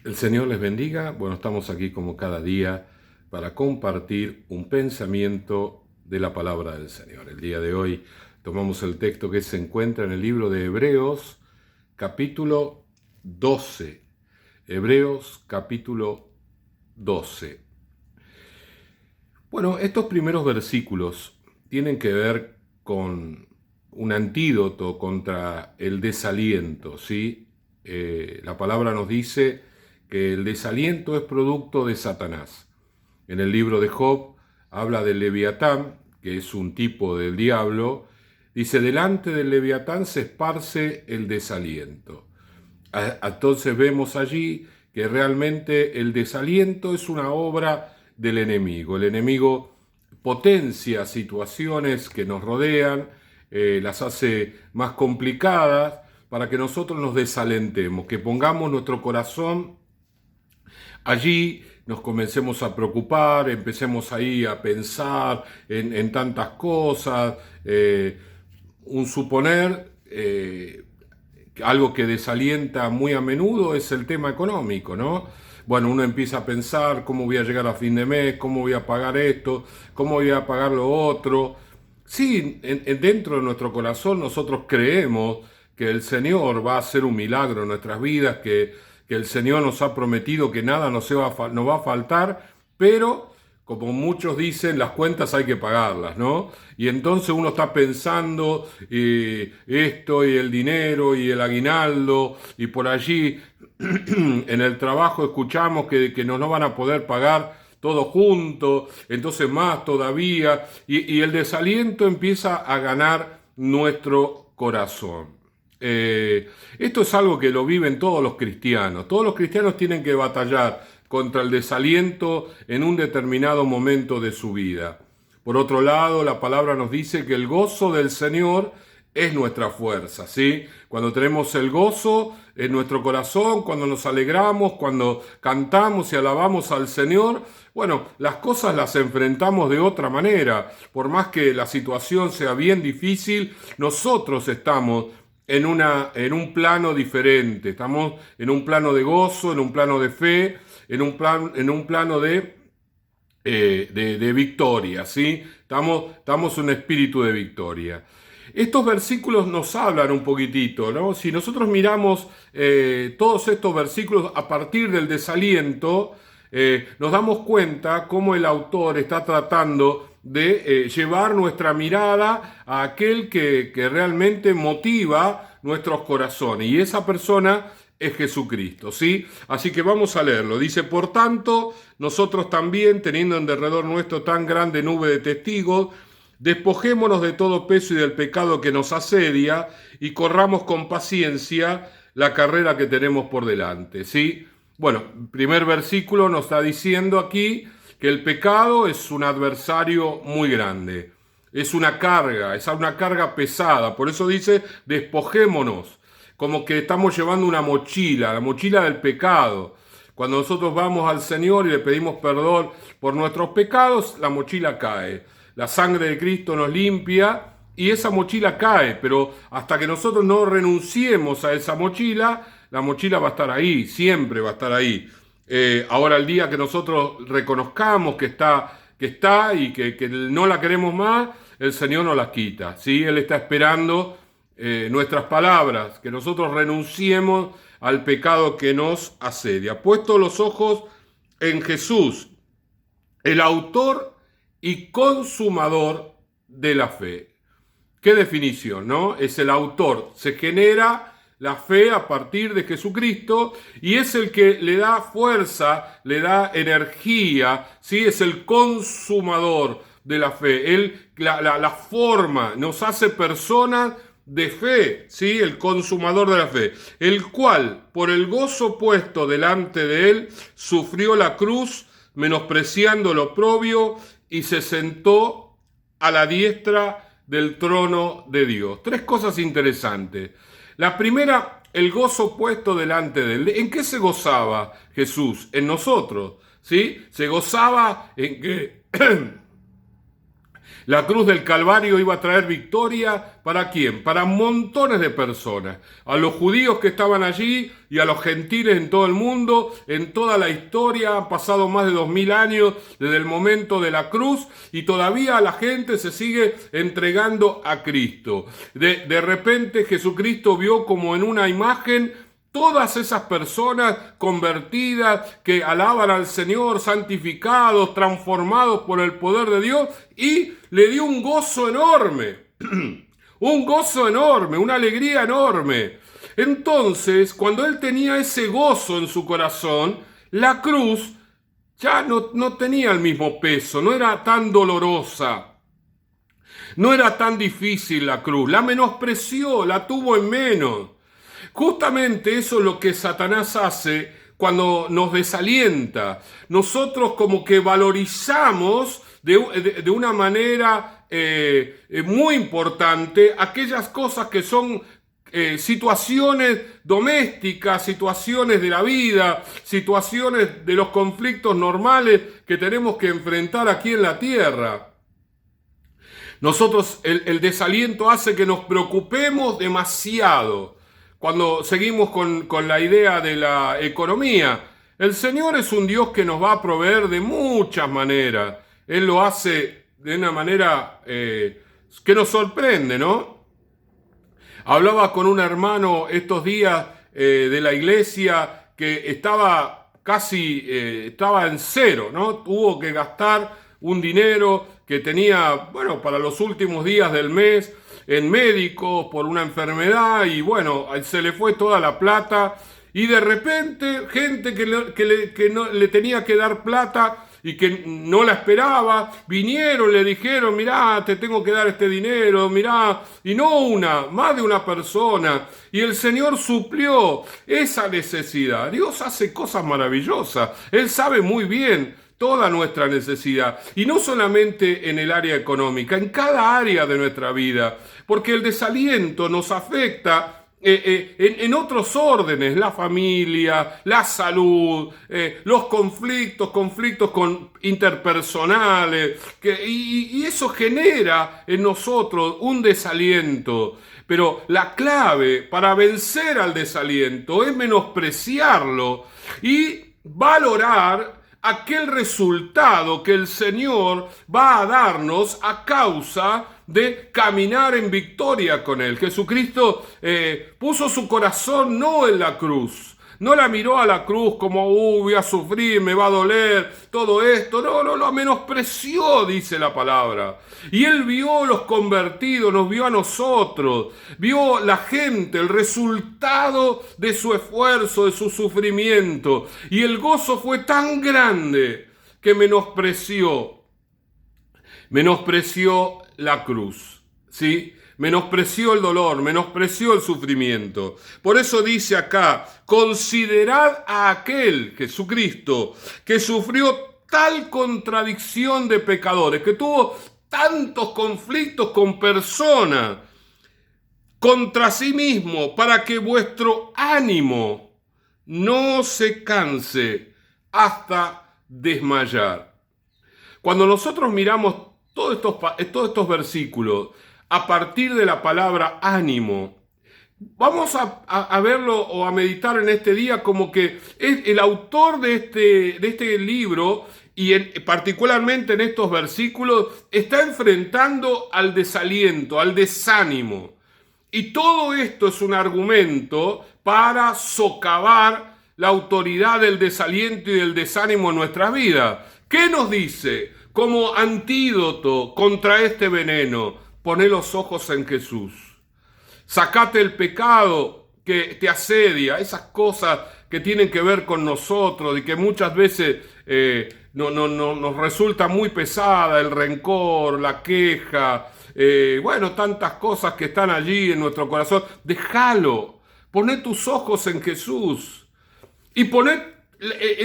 El Señor les bendiga. Bueno, estamos aquí como cada día para compartir un pensamiento de la palabra del Señor. El día de hoy tomamos el texto que se encuentra en el libro de Hebreos, capítulo 12. Hebreos, capítulo 12. Bueno, estos primeros versículos tienen que ver con un antídoto contra el desaliento, ¿sí? La palabra nos dice que el desaliento es producto de Satanás. En el libro de Job habla del Leviatán, que es un tipo del diablo. Dice, delante del Leviatán se esparce el desaliento. Entonces vemos allí que realmente el desaliento es una obra del enemigo. El enemigo potencia situaciones que nos rodean, las hace más complicadas para que nosotros nos desalentemos, que pongamos nuestro corazón allí, nos comencemos a preocupar, empecemos ahí a pensar en tantas cosas, un suponer, algo que desalienta muy a menudo es el tema económico, ¿no? Bueno, uno empieza a pensar cómo voy a llegar a fin de mes, cómo voy a pagar esto, cómo voy a pagar lo otro. Sí, dentro de nuestro corazón nosotros creemos que el Señor va a hacer un milagro en nuestras vidas, que el Señor nos ha prometido que nada nos va a faltar, pero como muchos dicen, las cuentas hay que pagarlas, ¿no? Y entonces uno está pensando esto y el dinero y el aguinaldo, y por allí en el trabajo escuchamos que no van a poder pagar todo junto, entonces más todavía, y el desaliento empieza a ganar nuestro corazón. Esto es algo que lo viven todos los cristianos. Todos los cristianos tienen que batallar contra el desaliento en un determinado momento de su vida. Por otro lado, la palabra nos dice que el gozo del Señor es nuestra fuerza, ¿sí? Cuando tenemos el gozo en nuestro corazón, cuando nos alegramos, cuando cantamos y alabamos al Señor, bueno, las cosas las enfrentamos de otra manera. Por más que la situación sea bien difícil, nosotros estamos en un plano diferente. Estamos en un plano de gozo, en un plano de fe, en un plano de victoria, ¿sí? Estamos en un espíritu de victoria. Estos versículos nos hablan un poquitito, ¿no? Si nosotros miramos todos estos versículos a partir del desaliento, nos damos cuenta cómo el autor está tratando de llevar nuestra mirada a aquel que realmente motiva nuestros corazones. Y esa persona es Jesucristo, ¿sí? Así que vamos a leerlo. Dice, por tanto, nosotros también, teniendo en derredor nuestro tan grande nube de testigos, despojémonos de todo peso y del pecado que nos asedia y corramos con paciencia la carrera que tenemos por delante, ¿sí? Bueno, primer versículo nos está diciendo aquí que el pecado es un adversario muy grande, es una carga pesada, por eso dice despojémonos, como que estamos llevando una mochila, la mochila del pecado. Cuando nosotros vamos al Señor y le pedimos perdón por nuestros pecados, la mochila cae. La sangre de Cristo nos limpia y esa mochila cae, pero hasta que nosotros no renunciemos a esa mochila, la mochila va a estar ahí, siempre va a estar ahí. Ahora el día que nosotros reconozcamos que está y que no la queremos más, el Señor nos la quita, ¿sí? Él está esperando nuestras palabras, que nosotros renunciemos al pecado que nos asedia. Puesto los ojos en Jesús, el autor y consumador de la fe. ¿Qué definición, no? Es el autor, se genera la fe a partir de Jesucristo y es el que le da fuerza, le da energía, ¿sí? Es el consumador de la fe. Él la forma, nos hace personas de fe, ¿sí? El consumador de la fe, el cual, por el gozo puesto delante de él, sufrió la cruz, menospreciando lo oprobio, y se sentó a la diestra del trono de Dios. Tres cosas interesantes. La primera, el gozo puesto delante de él. ¿En qué se gozaba Jesús? En nosotros, ¿sí? Se gozaba en que La cruz del Calvario iba a traer victoria, ¿para quién? Para montones de personas, a los judíos que estaban allí y a los gentiles en todo el mundo. En toda la historia han pasado más de 2000 años desde el momento de la cruz y todavía la gente se sigue entregando a Cristo. De repente Jesucristo vio como en una imagen todas esas personas convertidas que alaban al Señor, santificados, transformados por el poder de Dios, y le dio un gozo enorme, un gozo enorme, una alegría enorme. Entonces, cuando él tenía ese gozo en su corazón, la cruz ya no tenía el mismo peso, no era tan dolorosa. No era tan difícil la cruz, la menospreció, la tuvo en menos. Justamente eso es lo que Satanás hace cuando nos desalienta. Nosotros como que valorizamos de una manera muy importante aquellas cosas que son situaciones domésticas, situaciones de la vida, situaciones de los conflictos normales que tenemos que enfrentar aquí en la tierra. Nosotros, el desaliento hace que nos preocupemos demasiado. Cuando seguimos con la idea de la economía, el Señor es un Dios que nos va a proveer de muchas maneras. Él lo hace de una manera que nos sorprende, ¿no? Hablaba con un hermano estos días de la iglesia que estaba estaba en cero, ¿no? Tuvo que gastar un dinero que tenía, bueno, para los últimos días del mes, en médicos por una enfermedad, y bueno, se le fue toda la plata, y de repente gente que no, le tenía que dar plata y que no la esperaba, vinieron, le dijeron, mirá, te tengo que dar este dinero, mirá, y no una, más de una persona, y el Señor suplió esa necesidad. Dios hace cosas maravillosas, Él sabe muy bien toda nuestra necesidad, y no solamente en el área económica, en cada área de nuestra vida, porque el desaliento nos afecta en otros órdenes, la familia, la salud, los conflictos interpersonales, y eso genera en nosotros un desaliento. Pero la clave para vencer al desaliento es menospreciarlo y valorar aquel resultado que el Señor va a darnos a causa de caminar en victoria con Él. Jesucristo puso su corazón no en la cruz, no la miró a la cruz como, voy a sufrir, me va a doler, todo esto. No, lo menospreció, dice la palabra. Y Él vio los convertidos, nos vio a nosotros, vio la gente, el resultado de su esfuerzo, de su sufrimiento. Y el gozo fue tan grande que menospreció la cruz, ¿sí? Menospreció el dolor, menospreció el sufrimiento. Por eso dice acá, considerad a aquel, Jesucristo, que sufrió tal contradicción de pecadores, que tuvo tantos conflictos con personas contra sí mismo, para que vuestro ánimo no se canse hasta desmayar. Cuando nosotros miramos todos estos versículos a partir de la palabra ánimo, vamos a verlo o a meditar en este día como que es el autor de este libro, y particularmente en estos versículos, está enfrentando al desaliento, al desánimo. Y todo esto es un argumento para socavar la autoridad del desaliento y del desánimo en nuestras vidas. ¿Qué nos dice? Como antídoto contra este veneno, poné los ojos en Jesús. Sacate el pecado que te asedia, esas cosas que tienen que ver con nosotros y que muchas veces nos resulta muy pesada, el rencor, la queja, tantas cosas que están allí en nuestro corazón. Déjalo, poné tus ojos en Jesús y poné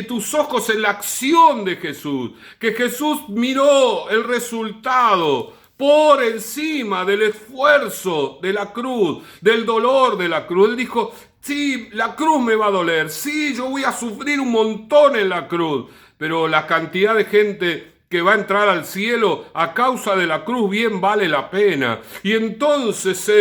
tus ojos en la acción de Jesús, que Jesús miró el resultado por encima del esfuerzo de la cruz, del dolor de la cruz. Él dijo, sí, la cruz me va a doler, sí, yo voy a sufrir un montón en la cruz, pero la cantidad de gente que va a entrar al cielo a causa de la cruz, bien vale la pena. Y entonces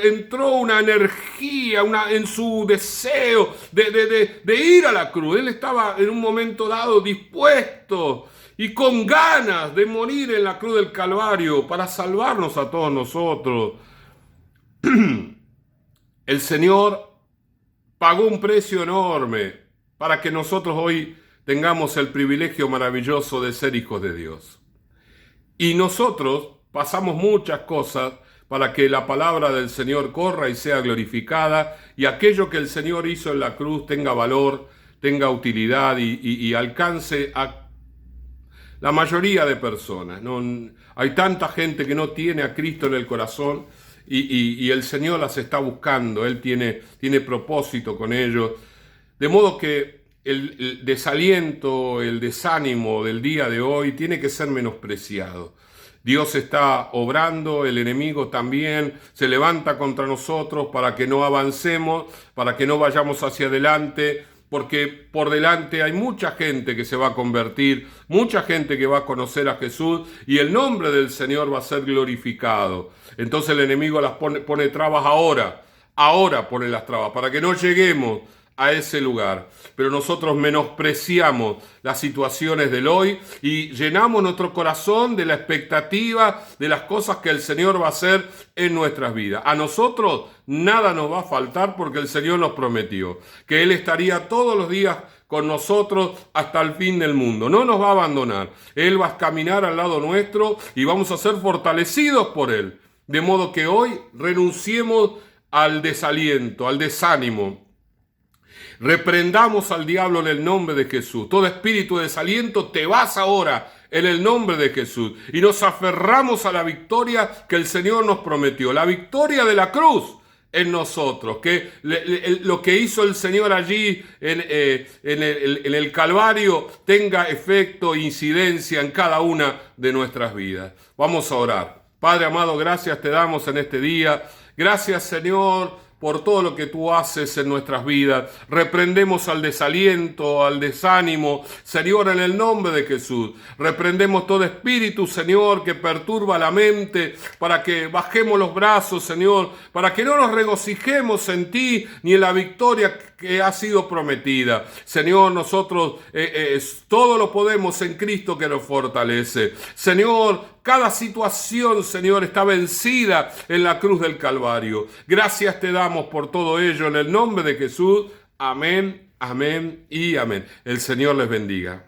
entró una energía en su deseo de ir a la cruz. Él estaba en un momento dado dispuesto y con ganas de morir en la cruz del Calvario para salvarnos a todos nosotros. El Señor pagó un precio enorme para que nosotros hoy tengamos el privilegio maravilloso de ser hijos de Dios. Y nosotros pasamos muchas cosas para que la palabra del Señor corra y sea glorificada, y aquello que el Señor hizo en la cruz tenga valor, tenga utilidad y alcance a la mayoría de personas. No, hay tanta gente que no tiene a Cristo en el corazón y el Señor las está buscando. Él tiene propósito con ellos. De modo que el desaliento, el desánimo del día de hoy tiene que ser menospreciado. Dios está obrando, el enemigo también se levanta contra nosotros para que no avancemos, para que no vayamos hacia adelante, porque por delante hay mucha gente que se va a convertir, mucha gente que va a conocer a Jesús y el nombre del Señor va a ser glorificado. Entonces el enemigo las pone trabas ahora pone las trabas, para que no lleguemos a ese lugar. Pero nosotros menospreciamos las situaciones del hoy y llenamos nuestro corazón de la expectativa de las cosas que el Señor va a hacer en nuestras vidas. A nosotros nada nos va a faltar porque el Señor nos prometió que Él estaría todos los días con nosotros hasta el fin del mundo. No nos va a abandonar. Él va a caminar al lado nuestro y vamos a ser fortalecidos por Él. De modo que hoy renunciemos al desaliento, al desánimo. Reprendamos al diablo en el nombre de Jesús. Todo espíritu de desaliento, te vas ahora en el nombre de Jesús. Y nos aferramos a la victoria que el Señor nos prometió. La victoria de la cruz en nosotros. Que lo que hizo el Señor allí en el Calvario tenga efecto e incidencia en cada una de nuestras vidas. Vamos a orar. Padre amado, gracias te damos en este día. Gracias, Señor, por todo lo que tú haces en nuestras vidas. Reprendemos al desaliento, al desánimo, Señor, en el nombre de Jesús. Reprendemos todo espíritu, Señor, que perturba la mente, para que bajemos los brazos, Señor, para que no nos regocijemos en ti ni en la victoria que ha sido prometida. Señor, nosotros todo lo podemos en Cristo que nos fortalece. Señor, cada situación, Señor, está vencida en la cruz del Calvario. Gracias te damos por todo ello en el nombre de Jesús. Amén, amén y amén. El Señor les bendiga.